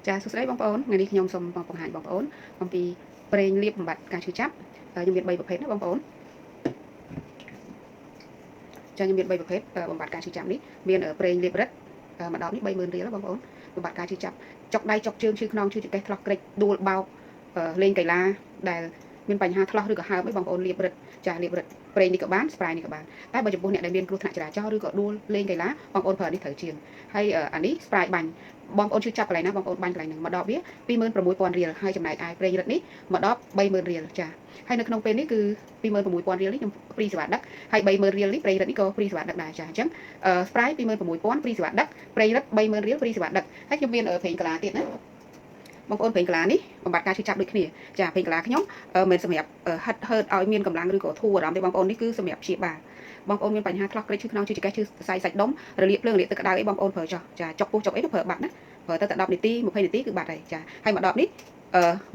ចាសួស្តីបងប្អូនថ្ងៃនេះខ្ញុំសូមបង្ហាញបងប្អូនអំពីប្រេងលាបបំបត្តិការឈឺចាប់ខ្ញុំមាន3ប្រភេទណាបងប្អូនចាខ្ញុំមាន3ប្រភេទបំបត្តិការឈឺចាប់នេះមានប្រេងលាបរឹតមួយដបនេះ30000រៀលបងប្អូនបំបត្តិការឈឺចាប់ចុកដៃចុកជើងឈឺខ្នងឈឺចង្កេះថ្លោះក្រិចដួលបោកលេងកីឡាដែលមានបញ្ហាថ្លោះឬក៏ហើមអីបងប្អូនលាបរឹតចាលាបរឹតប្រេងនេះក៏បានស្ប្រៃនេះក៏បានតែបើចំពោះអ្នកដែលមានគ្រោះថ្នាក់ចរាចរណ៍ឬក៏ដួលលេងកីឡាបងប្អូនប្រើនេះត្រូវជាងហើយអានេះស្ប្រៃបាញ់បងប្អូនឈឺចាប់កន្លែងណាបងប្អូនបាញ់កន្លែងហ្នឹងមួយដបវា26000រៀលហើយចំណែកឯប្រេងរឹតនេះមួយដប30000រៀលចាហើយនៅក្នុងពេលនេះគឺ26000រៀលនេះខ្ញុំព្រីសេវាដឹកហើយ30000រៀលនេះប្រេងរឹតនេះក៏ព្រីសេវាដឹកដែរចាអញ្ចឹងស្ប្រៃ26000ព្រីសេវាដឹកប្រេងរឹត30000រៀលព្រីសេវាដឹកហើយខ្ញុំមានប្រេងកាឡាទៀតណាបងប្អូនប្រេងកាឡានេះបំបត្តិការឈឺចាប់ដូចគ្នាចាប្រេងកាឡាខ្ញុំមិនសម្រាប់ហិតហឺតឲ្យមានកម្លាំងឬក៏ធូរអារម្មណ៍ទេបងប្អូននេះគឺសម្រាប់ព្យាបាលបងប្អូនមានបញ្ហាថ្លោះក្រិចឈឺខ្នងឈឺចង្កេះឈឺសរសៃសាច់ដុំរលាកភ្លើងរលាកទឹកក្តៅអីបងប្អូនប្រើចោះចាចុកពោះចុកអីទៅប្រើបាត់ណាប្រើទៅតែ10នាទី20នាទីគឺបាត់ហើយចាហើយមួយដបនេះ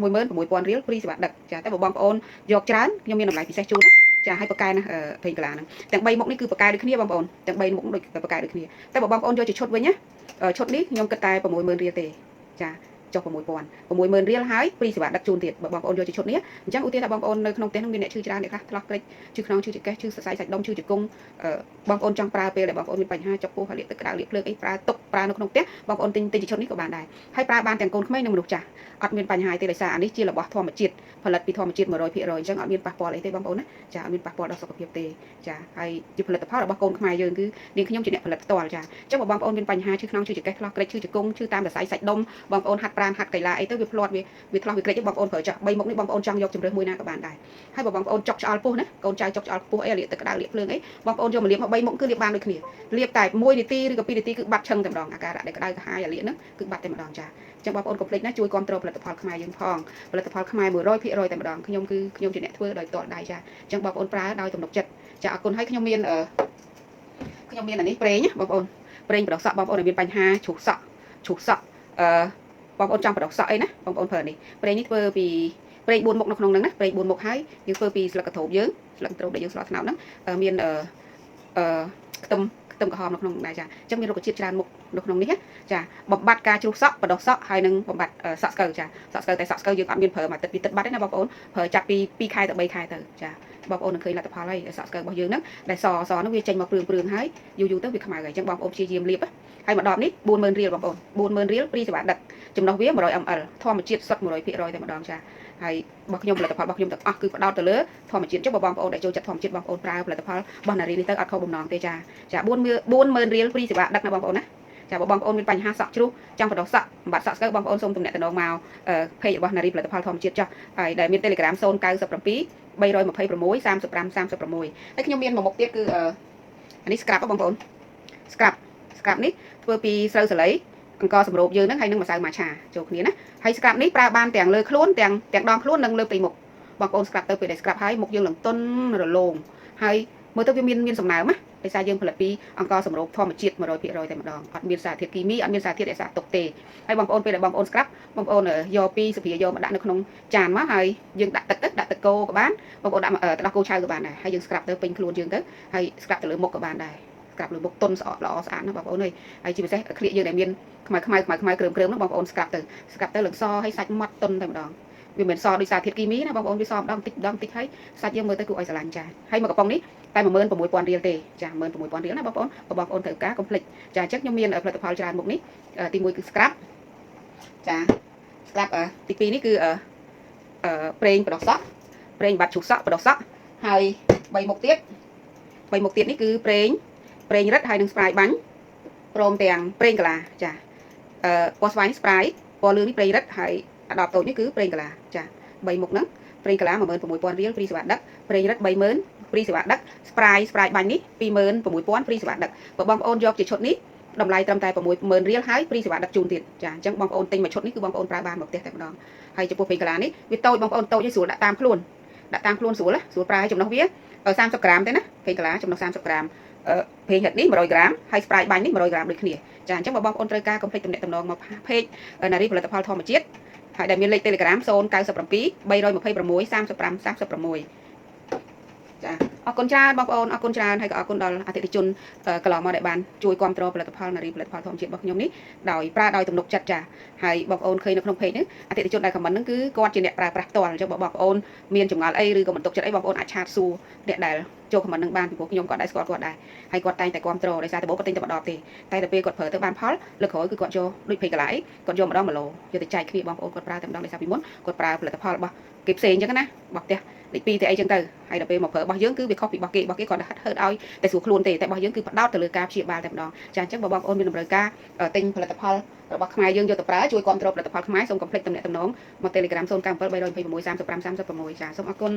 16000រៀលព្រីសេវាដឹកចាតែបើបងប្អូនយកច្រើនខ្ញុំមានតម្លៃពិសេសជូនណាចាឲ្យបកកែណាប្រេងកាឡាហ្នឹងទាំង3មុខនេះគឺបកកែដូចគ្នាបងប្អូនទាំង3មុខដូចបកកែដូចគ្នាតែបើបងប្អូនយកជាឈុតវិញណាឈុតនេះខ្ញុំគិតតែ60000រៀលទេចាចុះ60000រៀលហើយព្រីសេវាដឹកជូនទៀតបើបងប្អូនយកជាឈុតនេះអញ្ចឹងឧទាហរណ៍ថាបងប្អូននៅក្នុងផ្ទះនឹងមានអ្នកឈឺច្រើនអ្នកខ្លះថ្លោះក្រិចឈឺខ្នងឈឺចង្កេះឈឺសរសៃសាច់ដុំឈឺជង្គង់បងប្អូនចង់ប្រើពេលដែលបងប្អូនមានបញ្ហាចុកពោះលាកទឹកក្តៅលាកភ្លើងអីប្រើទុកប្រើនៅក្នុងផ្ទះបងប្អូនទិញជាឈុតនេះក៏បានដែរហើយប្រើបានទាំងកូនក្មេងនិងមនុស្សចាស់អត់មានបញ្ហាទេដោយសារអានេះជារបស់ធម្មជាតិផលិតពីធម្មជាតិ 100% អញ្ចឹងអត់មានប៉ះពាល់អីទេបងប្អូនណាចាអត់មានប៉ះពាល់ដល់សុខភាពទេចាហើយជាផលិតផលរបស់កូនខ្មែរយើងគឺនាងខ្ញុំជាអ្នកផលិតផ្ទាល់ចាអញ្ចឹងបើបងប្អូនមានបញ្ហាឈឺខ្នងឈឺចង្កេះថ្លោះក្រិចឈឺជង្គង់ឈឺតាមសរសៃសាច់ដុំបងប្អូនហាត់ប្រាណហាត់កីឡាអីទៅវាផ្លាត់វាថ្លោះវាក្រិចបងប្អូនប្រើចាស់3មុខនេះបងប្អូនចង់យកជំរើសមួយណាក៏បានដែរហើយបើបងប្អូនចុកឆ្អល់ពោះណាកូនចៅចុកឆ្អល់ពោះអីលាកទឹកក្តៅលាកភ្លើងអីបងប្អូនយកមកលាបមក3មុខគឺលាបបានដូចគ្នាលាបតែ1នាទីឬក៏2នាទីគឺបាត់ឈឹងតែម្ដងអាការៈដែលក្តៅកាហាយអាលាកហ្នឹងគឺបាត់តែម្ដងចាអញ្ចឹងបងប្អូនកុំភ្លេចណាជួយគ្រប់គ្រងផលិតផលខ្មែរយើងផងផលិតផលខ្មែរ 100% តែម្ដងខ្ញុំជាអ្នកធ្វើដោយផ្ទាល់ដៃចាអញ្ចឹងបងប្អូនប្រើដោយទំនុកចិត្តចាអរគុណហើយខ្ញុំមានអានេះប្រេងបងប្អូនប្រេងបដោះសក់បងប្អូនដែលមានបញ្ហាជ្រុះសក់បងប្អូនចង់បដោះសក់អីណាបងប្អូនប្រើនេះប្រេងនេះធ្វើពីប្រេង4មុខនៅក្នុងហ្នឹងណាប្រេង4មុខហើយយើងធ្វើពីស្លឹកកធូបយើងស្លឹកកធូបដែលយើងស្រោចថ្នោតហ្នឹងមានខ្ទឹមក្រហមនៅក្នុងដែរចាអញ្ចឹងមានរុក្ខជាតិច្រើនមុខនៅក្នុងនេះណាចាបំបត្តិការជ្រុះសក់បដោះសក់ហើយនឹងបំបត្តិសក់ស្កូវចាសក់ស្កូវតែសក់ស្កូវយើងអត់មានប្រើមួយទឹកពីទឹកបាត់ទេណាបងប្អូនប្រើចាប់ពី2ខែទៅ3ខែទៅចាបងប្អូននឹងឃើញលទ្ធផលហើយសក់ស្កូវរបស់យើងហ្នឹងដែលសហ្នឹងវាចេញមកព្រឿងហើយយូរទៅវាខ្មៅហើយអញ្ចឹងបងប្អូនព្យាយាមលាបហើយមួយដបនេះ40000រៀលបងប្អូន40000រៀលព្រីសេវាដឹកចំណុះវា 100ml ធម្មជាតិសុទ្ធ 100% តែម្ដងចាហើយរបស់ខ្ញុំផលិតផលរបស់ខ្ញុំទាំងអស់គឺផ្ដោតទៅលើធម្មជាតិចុះបងប្អូនដែលចូលចិត្តធម្មជាតិបងប្អូនប្រើផលិតផលរបស់នារីនេះទៅអត់ខុសបំណងទេចា40000រៀលព្រីសេវាដឹកណាបងប្អូនណាចាបងប្អូនមានបញ្ហាសក់ជ្រុះចង់បដោះសក់បំបត្តិសក់ស្កូវបងប្អូនសូមទំនាក់ទំនងមកเพจរបស់នារីផលិតផលធម្មជាតិចុះហើយដែលមាន Telegram 097 326 3536ហើយខ្ញុំមានមួយមុខទៀតគឺអានេះ scrap បងប្អូន scrap នេះធ្វើពីស្រូវសាលីអង្ករសម្រូបយើងហ្នឹងហើយនឹងម្សៅម៉ាឆាចូលគ្នាណាហើយ scrap នេះប្រើបានទាំងលើខ្លួនទាំងដងខ្លួននិងលើពីមុខបងប្អូន scrap ទៅពេលដែល scrap ហើយមុខយើងនឹងទន់រលោងហើយមើលទៅវាមានសំណើមណាដោយសារយើងផលិតពីអង្ករសម្រូបធម្មជាតិ 100% តែម្ដងអត់មានសារធាតុគីមីអត់មានសារធាតុរក្សាទុកទេហើយបងប្អូនពេលដែលបងប្អូន scrap បងប្អូនយកពីសុភាយកមកដាក់នៅក្នុងចានមកហើយយើងដាក់ទឹកគោក៏បានបងប្អូនដាក់ទឹកដោះគោឆៅក៏បានដែរហើយយើង scrap ទៅពេញខ្លួនយើងទៅហើយ scrap ទៅលើមុខក៏បានដែរស្កាប់លើមុខទុនល្អស្អាតណាបងប្អូនអើយហើយជាពិសេសក្លៀកយើងដែលមានខ្មៅគ្រើមហ្នឹងបងប្អូនស្កាប់ទៅលឹងសឲ្យសាច់ម៉ត់ទុនតែម្ដងវាមិនសដោយសារធាតុគីមីណាបងប្អូនវាសម្ដងតិចហើយសាច់យើងមើលទៅគួរឲ្យស្រឡាញ់ចាហើយមួយកំប៉ុងនេះតែ16000រៀលទេចា16000រៀលណាបងប្អូនត្រូវការកុំភ្លេចចាអញ្ចឹងខ្ញុំមានផលិតផលច្រើនមុខនេះទី1គឺ scrap ចា scrap ទី2នេះគឺប្រេងបដោះសក់ប្រេងបាត់ជ្រុះសក់បដោះសក់ហើយ3មុខទៀតនេះគឺប្រេងរឹតហើយនឹងស្ប្រៃបាញ់ព្រមទាំងប្រេងកាឡាចាពណ៌ស្វាយនេះស្ប្រៃពណ៌លឿងនេះប្រេងរឹតហើយអាដបតូចនេះគឺប្រេងកាឡាចា3មុខហ្នឹងប្រេងកាឡា16000រៀលព្រីសេវាដឹកប្រេងរឹត30000ព្រីសេវាដឹកស្ប្រៃបាញ់នេះ26000ព្រីសេវាដឹកបើបងប្អូនយកជាឈុតនេះតម្លៃត្រឹមតែ60000រៀលហើយព្រីសេវាដឹកជូនទៀតចាអញ្ចឹងបងប្អូនទិញមួយឈុតនេះគឺបងប្អូនប្រើបានមកផ្ទះតែម្ដងហើយចំពោះប្រេងកាឡានេះវាតូចបងប្អូនតូចឲ្យស្រួលដាក់តាមខ្លួនស្រួលប្រើឲ្យចំណុះវា30ក្រាមទេណាប្រេងកាឡាចំណុះ30ក្រាមប្រេងហិតនេះ100ក្រាមហើយស្ប្រៃបាញ់នេះ100ក្រាមដូចគ្នាចាអញ្ចឹងបើបងប្អូនត្រូវការកុំភ្លេចទំនាក់ទំនងមកเพจនារីផលិតផលធម្មជាតិហើយដែលមានលេខ Telegram 097 326 3536ចា អរគុណច្រើនបងប្អូនអរគុណច្រើនហើយក៏អរគុណដល់អតិថិជនកន្លងមកដែលបានជួយគ្រប់គ្រងផលិតផលនារីផលិតផលធម្មជាតិរបស់ខ្ញុំនេះដោយប្រើដោយទំនុកចិត្តចាហើយបងប្អូនឃើញនៅក្នុងเพจនេះអតិថិជនដែលខមមិនហ្នឹងគឺគាត់ជាអ្នកប្រើប្រាស់ផ្ទាល់អញ្ចឹងបងប្អូនមានចម្ងល់អីឬក៏មិនទុកចិត្តអីបងប្អូនអាចឆាតសួរអ្នកដែលចូលខមមិននឹងបានពីព្រោះខ្ញុំក៏ដែរស្គាល់គាត់ដែរហើយគាត់តែងតែគ្រប់គ្រងដោយសារតែបងគាត់ទិញតែម្ដងទេតែទៅពេលគាត់ប្រើទៅបានផលលើក្រោយគឺគាត់យកដូចពេកកន្លែគាត់យកម្ដង1 គីឡូយកទៅចែកគ្នាបងប្អូនគាត់ប្រើតែម្ដងដោយសារពីមុនគាត់ប្រើផលិតផលរបស់គេផ្សេងអញ្ចឹងណារបស់ផ្ទះលេខ2ទៅអីចឹងទៅហើយដល់ពេលមកប្រើរបស់យើងគឺវាខុសពីរបស់គេគាត់ហិតឲ្យតែស្រួលខ្លួនទេតែរបស់យើងគឺផ្ដោតទៅលើការព្យាបាលតែម្ដងចាអញ្ចឹងបងប្អូនមានតម្រូវការទិញផលិតផលរបស់ខ្មែរយើងយកទៅប្រើជួយគ្រប់គ្រងផលិតផលខ្មែរសូមកុំភ្លេចទំនាក់ទំនងមក Telegram 097 326 35 36ចាសូមអរគុណ